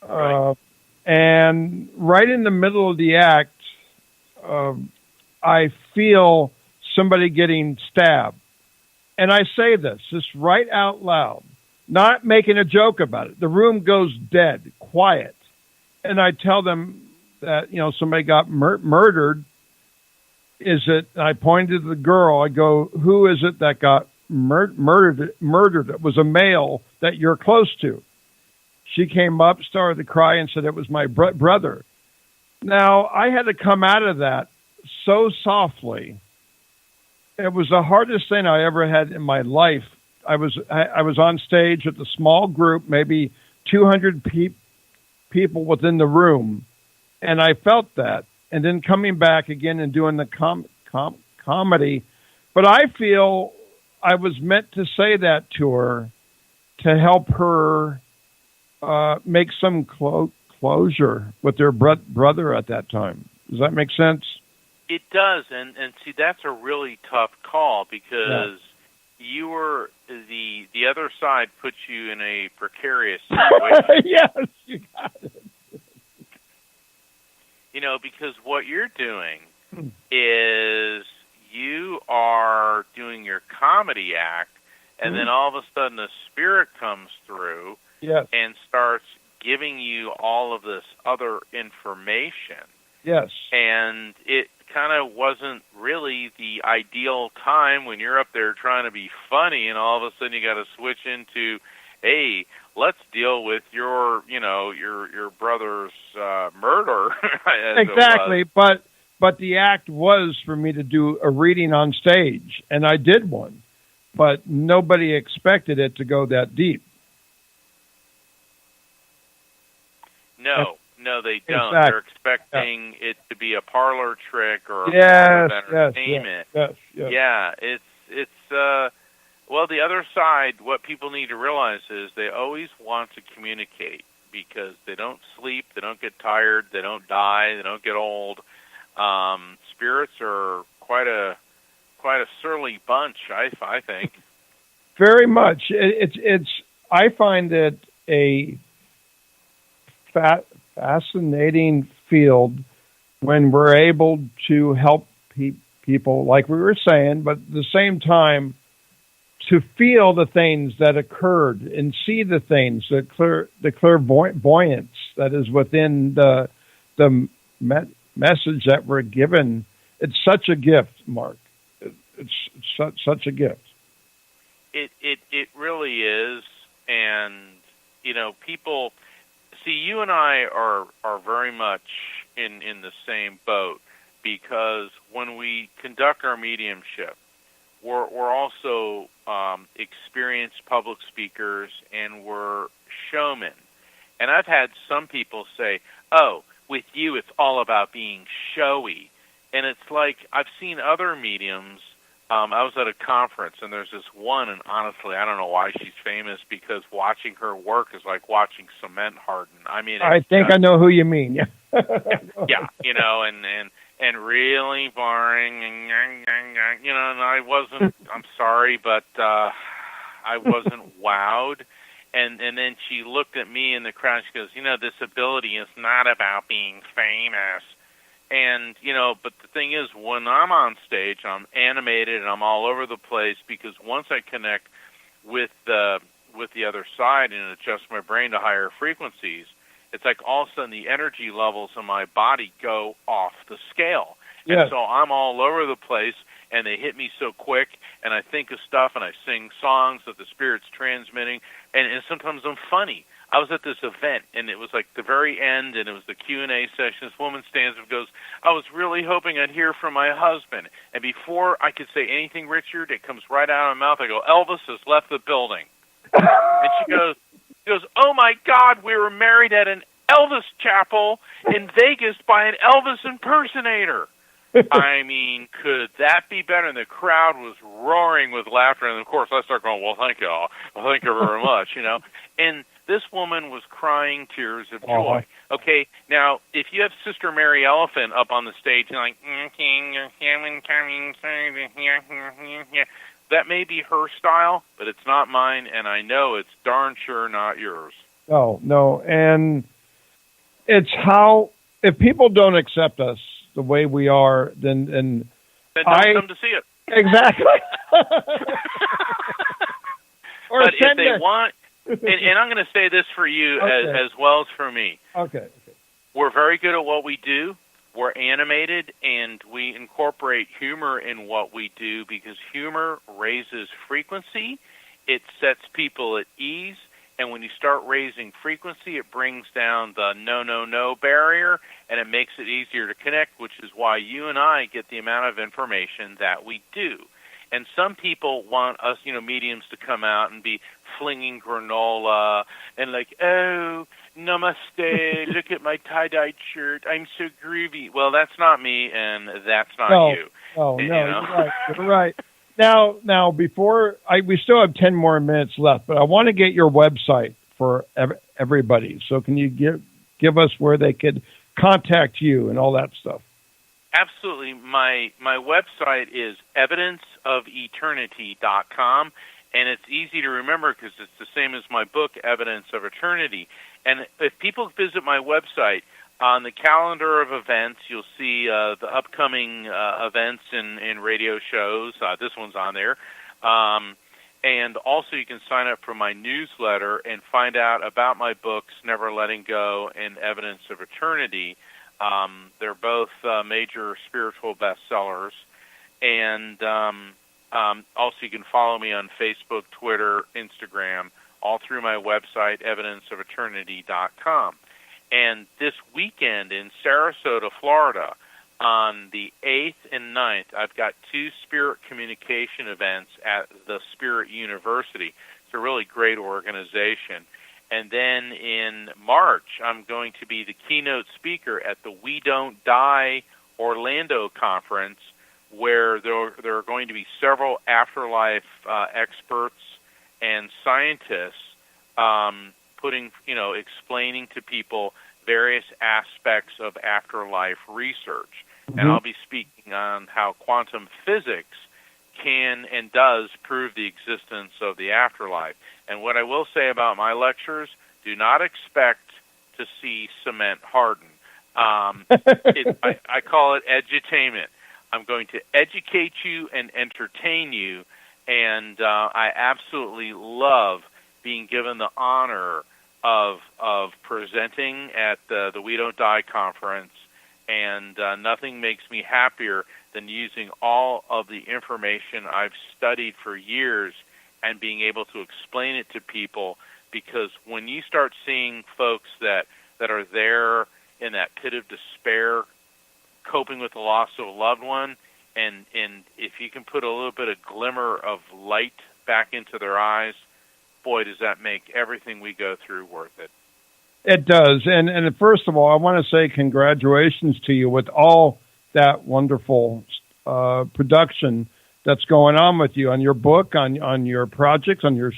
Uh, and right in the middle of the act, I feel somebody getting stabbed. And I say this right out loud, not making a joke about it. The room goes dead, quiet. And I tell them that, somebody got murdered. Is it, I pointed to the girl, I go, who is it that got murdered? It was a male that you're close to. She came up, started to cry, and said it was my brother. Now, I had to come out of that so softly. It was the hardest thing I ever had in my life. I was on stage with a small group, maybe 200 people within the room, and I felt that. And then coming back again and doing the comedy. But I feel I was meant to say that to her to help her make some closure with their brother at that time. Does that make sense? It does, and see, that's a really tough call because you were the other side puts you in a precarious situation. Yes, you got it. Because what you're doing is you are doing your comedy act, and then all of a sudden a spirit comes through and starts giving you all of this other information. Yes. And it kind of wasn't really the ideal time when you're up there trying to be funny, and all of a sudden you got to switch into, hey, let's deal with your brother's murder. Exactly, but the act was for me to do a reading on stage, and I did one, but nobody expected it to go that deep. No, they don't. Exactly. They're expecting it to be a parlor trick or yes, entertainment. Yes. Yeah, it's well, the other side, what people need to realize is they always want to communicate because they don't sleep, they don't get tired, they don't die, they don't get old. Spirits are quite a surly bunch, I think. Very much. It's. I find it a fascinating field when we're able to help people, like we were saying, but at the same time, to feel the things that occurred and see the things, the clairvoyance that is within the message that we're given. It's such a gift, Mark. It's such a gift. It really is, and people see you and I are very much in the same boat because when we conduct our mediumship, we're also experienced public speakers and we're showmen. And I've had some people say, "Oh, with you, it's all about being showy." And it's like I've seen other mediums. I was at a conference, and there's this one, and honestly, I don't know why she's famous, because watching her work is like watching cement harden. I mean, I think I know who you mean. Yeah, and really boring, and and I wasn't. I'm sorry, but I wasn't wowed. And then she looked at me in the crowd. She goes, "This ability is not about being famous." And, but the thing is, when I'm on stage, I'm animated and I'm all over the place because once I connect with the other side and adjust my brain to higher frequencies, it's like all of a sudden the energy levels in my body go off the scale. Yes. And so I'm all over the place and they hit me so quick and I think of stuff and I sing songs that the Spirit's transmitting and sometimes I'm funny. I was at this event, and it was like the very end, and it was the Q&A session. This woman stands up and goes, "I was really hoping I'd hear from my husband." And before I could say anything, Richard, it comes right out of my mouth. I go, "Elvis has left the building." And she goes, "Oh, my God, we were married at an Elvis chapel in Vegas by an Elvis impersonator." I mean, could that be better? And the crowd was roaring with laughter. And, of course, I start going, "Well, thank you all. Well, thank you very much," And this woman was crying tears of joy. Okay, now, if you have Sister Mary Elephant up on the stage and like, that may be her style, but it's not mine, and I know it's darn sure not yours. No, and It's how, if people don't accept us the way we are, then Then don't come to see it. Exactly. Or but if they a- want, and I'm going to say this for you as well as for me. Okay. We're very good at what we do. We're animated, and we incorporate humor in what we do because humor raises frequency. It sets people at ease. And when you start raising frequency, it brings down the no barrier, and it makes it easier to connect, which is why you and I get the amount of information that we do. And some people want us, mediums to come out and be flinging granola and like, oh, namaste, look at my tie-dyed shirt, I'm so groovy. Well, that's not me, and that's not you. Oh, no, you're right. Now, before we still have 10 more minutes left, but I want to get your website for everybody. So can you give us where they could contact you and all that stuff? Absolutely. My website is evidenceofeternity.com, and it's easy to remember because it's the same as my book, Evidence of Eternity. And if people visit my website, on the calendar of events, you'll see the upcoming events in radio shows. This one's on there. And also you can sign up for my newsletter and find out about my books, Never Letting Go and Evidence of Eternity. They're both major spiritual bestsellers. And also you can follow me on Facebook, Twitter, Instagram, all through my website, evidenceofeternity.com. And this weekend in Sarasota, Florida, on the 8th and 9th, I've got 2 spirit communication events at the Spirit University. It's a really great organization. And then in March, I'm going to be the keynote speaker at the We Don't Die Orlando conference, where there are going to be several afterlife experts and scientists explaining to people various aspects of afterlife research. Mm-hmm. And I'll be speaking on how quantum physics can and does prove the existence of the afterlife. And what I will say about my lectures, do not expect to see cement harden. I call it edutainment. I'm going to educate you and entertain you, and I absolutely love being given the honor of presenting at the We Don't Die conference, and nothing makes me happier than using all of the information I've studied for years and being able to explain it to people, because when you start seeing folks that are there in that pit of despair, coping with the loss of a loved one, and if you can put a little bit of glimmer of light back into their eyes, boy, does that make everything we go through worth it. It does. And first of all, I want to say congratulations to you with all that wonderful production that's going on with you on your book, on your projects, on your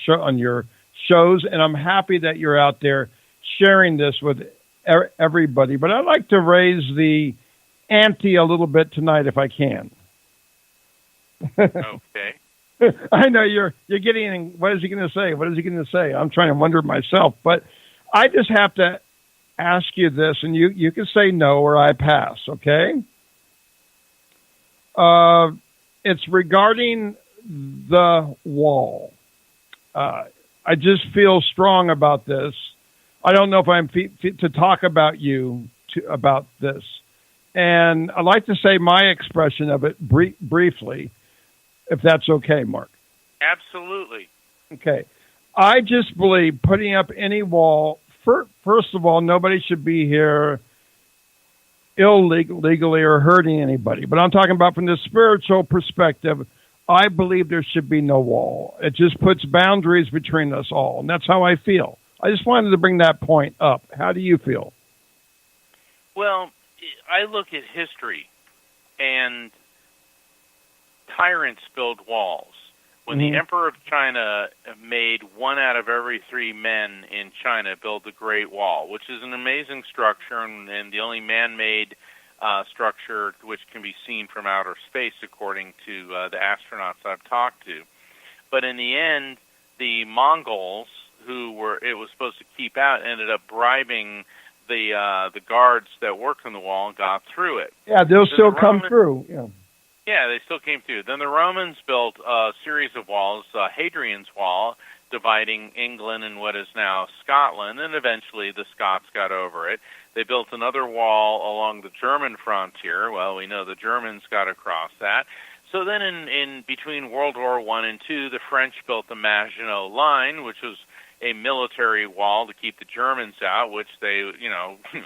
shows. And I'm happy that you're out there sharing this with everybody. But I'd like to raise the ante a little bit tonight if I can. Okay. I know you're getting, what is he going to say? What is he going to say? I'm trying to wonder myself, but I just have to ask you this, and you can say no or I pass, okay? It's regarding the wall. I just feel strong about this. I don't know if I'm fit to talk about about this. And I'd like to say my expression of it briefly, if that's okay, Mark. Absolutely. Okay. I just believe putting up any wall, first of all, nobody should be here illegally or hurting anybody. But I'm talking about from the spiritual perspective, I believe there should be no wall. It just puts boundaries between us all, and that's how I feel. I just wanted to bring that point up. How do you feel? Well, I look at history, and tyrants build walls. When the Emperor of China made 1 out of every 3 men in China build the Great Wall, which is an amazing structure and the only man-made structure which can be seen from outer space, according to the astronauts I've talked to. But in the end, the Mongols, who it was supposed to keep out, ended up bribing the guards that worked on the wall got through it. Yeah, they'll still come through. Yeah. Yeah, they still came through. Then the Romans built a series of walls, Hadrian's Wall, dividing England and what is now Scotland, and eventually the Scots got over it. They built another wall along the German frontier. Well, we know the Germans got across that. So then in between World War I and II, the French built the Maginot Line, which was a military wall to keep the Germans out, which they,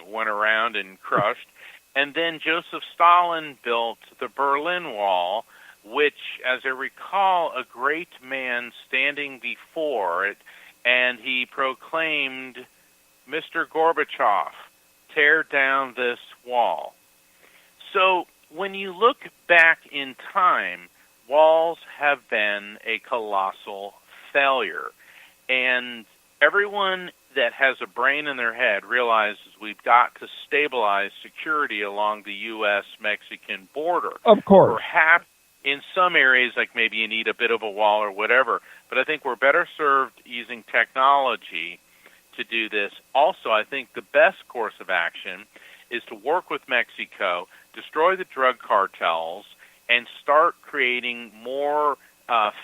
went around and crushed. And then Joseph Stalin built the Berlin Wall, which, as I recall, a great man standing before it, and he proclaimed, "Mr. Gorbachev, tear down this wall." So when you look back in time, walls have been a colossal failure. And everyone that has a brain in their head realizes we've got to stabilize security along the U.S.-Mexican border. Of course. Perhaps in some areas, like maybe you need a bit of a wall or whatever, but I think we're better served using technology to do this. Also, I think the best course of action is to work with Mexico, destroy the drug cartels, and start creating more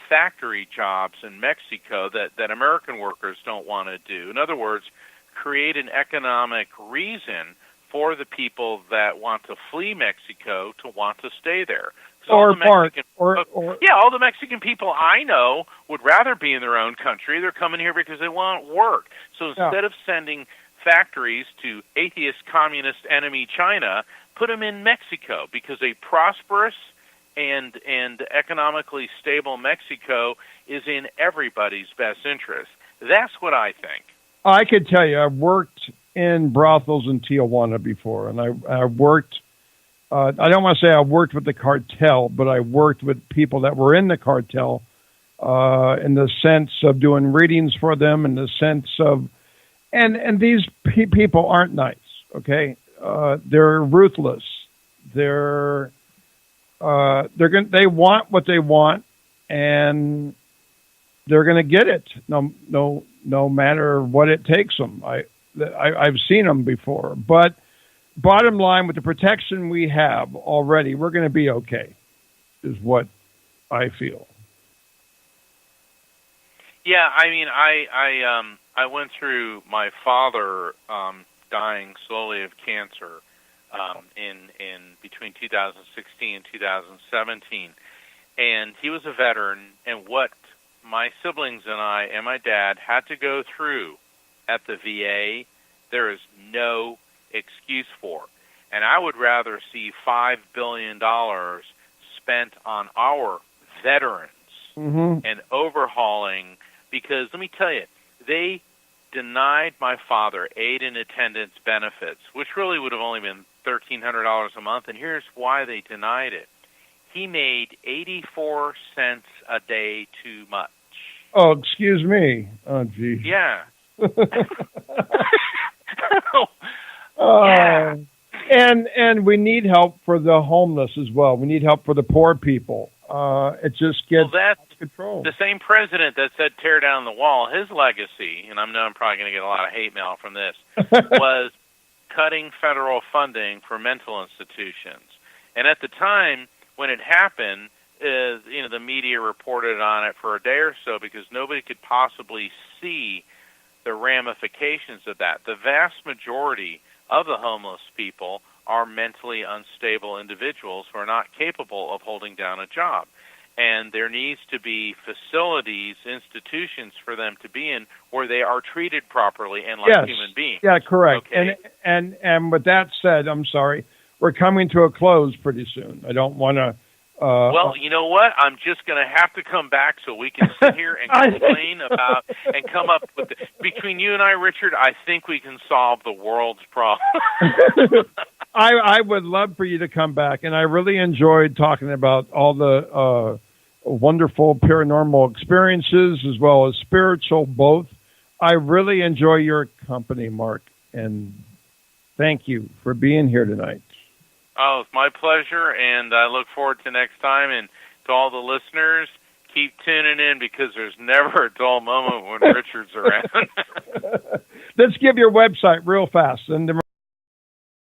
factory jobs in Mexico that American workers don't want to do. In other words, create an economic reason for the people that want to flee Mexico to want to stay there. All the Mexican people I know would rather be in their own country. They're coming here because they want work. So instead of sending factories to atheist, communist enemy China, put them in Mexico, because a prosperous and economically stable Mexico is in everybody's best interest. That's what I think. I could tell you, I've worked in brothels in Tijuana before, and I worked, I don't want to say I worked with the cartel, but I worked with people that were in the cartel in the sense of doing readings for them, in the sense of, and these people aren't nice, okay? They're ruthless. They want what they want, and they're going to get it no matter what it takes them. I've seen them before, but bottom line, with the protection we have already, we're going to be okay, is what I feel. Yeah, I mean, I went through my father dying slowly of cancer in between 2016 and 2017, and he was a veteran, and what my siblings and I and my dad had to go through at the VA, there is no excuse for. And I would rather see $5 billion spent on our veterans and overhauling, because let me tell you, they denied my father aid and attendance benefits, which really would have only been $1,300 a month, and here's why they denied it. He made 84 cents a day too much. Oh, excuse me. Oh, geez. Yeah. Yeah. And we need help for the homeless as well. We need help for the poor people. It just gets out of control. The same president that said tear down the wall, his legacy, and I know I'm probably going to get a lot of hate mail from this, was cutting federal funding for mental institutions. And at the time when it happened, the media reported on it for a day or so because nobody could possibly see the ramifications of that. The vast majority of the homeless people are mentally unstable individuals who are not capable of holding down a job. And there needs to be facilities, institutions for them to be in where they are treated properly and like human beings. Yeah, correct. Okay? And with that said, I'm sorry, we're coming to a close pretty soon. I don't want to... well, you know what? I'm just going to have to come back so we can sit here and complain about and come up with... Between you and I, Richard, I think we can solve the world's problem. I would love for you to come back, and I really enjoyed talking about all the wonderful paranormal experiences as well as spiritual, both. I really enjoy your company, Mark, and thank you for being here tonight. Oh, it's my pleasure, and I look forward to next time. And to all the listeners, keep tuning in because there's never a dull moment when Richard's around. Let's give your website real fast. And